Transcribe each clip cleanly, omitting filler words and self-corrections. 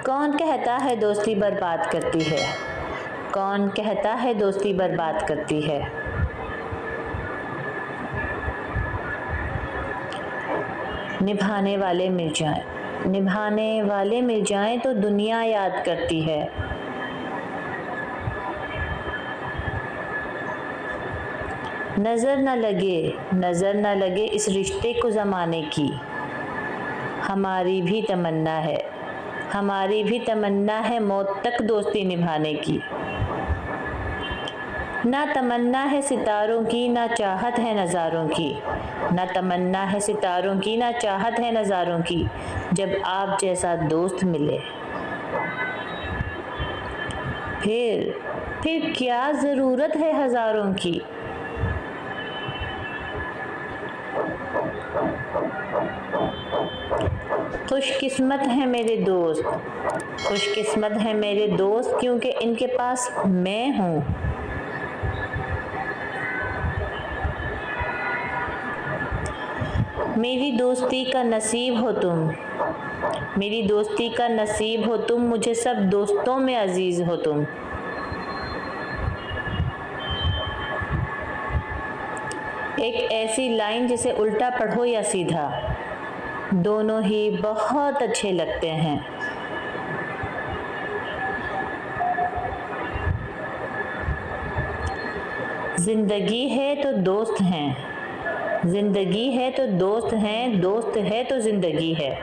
کون کہتا ہے دوستی برباد کرتی ہے؟ کون کہتا ہے دوستی برباد کرتی ہے؟ نبھانے والے مل جائیں تو دنیا یاد کرتی ہے۔ نظر نہ لگے اس رشتے کو زمانے کی، ہماری بھی تمنا ہے موت تک دوستی نبھانے کی۔ نہ تمنا ہے ستاروں کی نہ چاہت ہے نظاروں کی، نہ تمنا ہے ستاروں کی نہ چاہت ہے نظاروں کی، جب آپ جیسا دوست ملے پھر کیا ضرورت ہے ہزاروں کی۔ خوش قسمت ہیں میرے دوست کیونکہ ان کے پاس میں ہوں۔ میری دوستی کا نصیب ہو تم، مجھے سب دوستوں میں عزیز ہو تم۔ ایک ایسی لائن جسے الٹا پڑھو یا سیدھا، دونوں ہی بہت اچھے لگتے ہیں۔ زندگی ہے تو دوست ہیں، دوست ہے تو زندگی ہے۔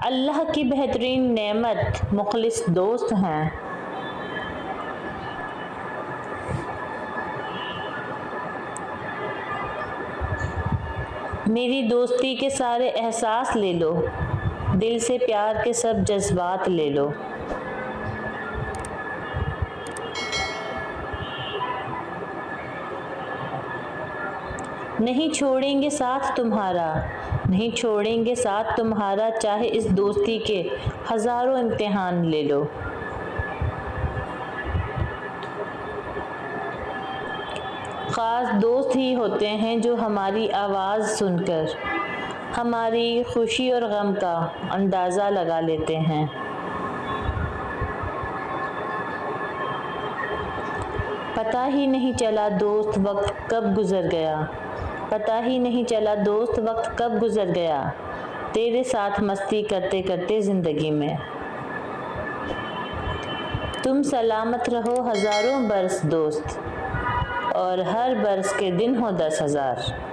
اللہ کی بہترین نعمت مخلص دوست ہیں۔ میری دوستی کے سارے احساس لے لو، دل سے پیار کے سب جذبات لے لو۔ نہیں چھوڑیں گے ساتھ تمہارا، چاہے اس دوستی کے ہزاروں امتحان لے لو۔ خاص دوست ہی ہوتے ہیں جو ہماری آواز سن کر ہماری خوشی اور غم کا اندازہ لگا لیتے ہیں۔ پتہ ہی نہیں چلا دوست وقت کب گزر گیا، تیرے ساتھ مستی کرتے کرتے زندگی میں۔ تم سلامت رہو ہزاروں برس دوست، اور ہر برس کے دن ہو 10,000۔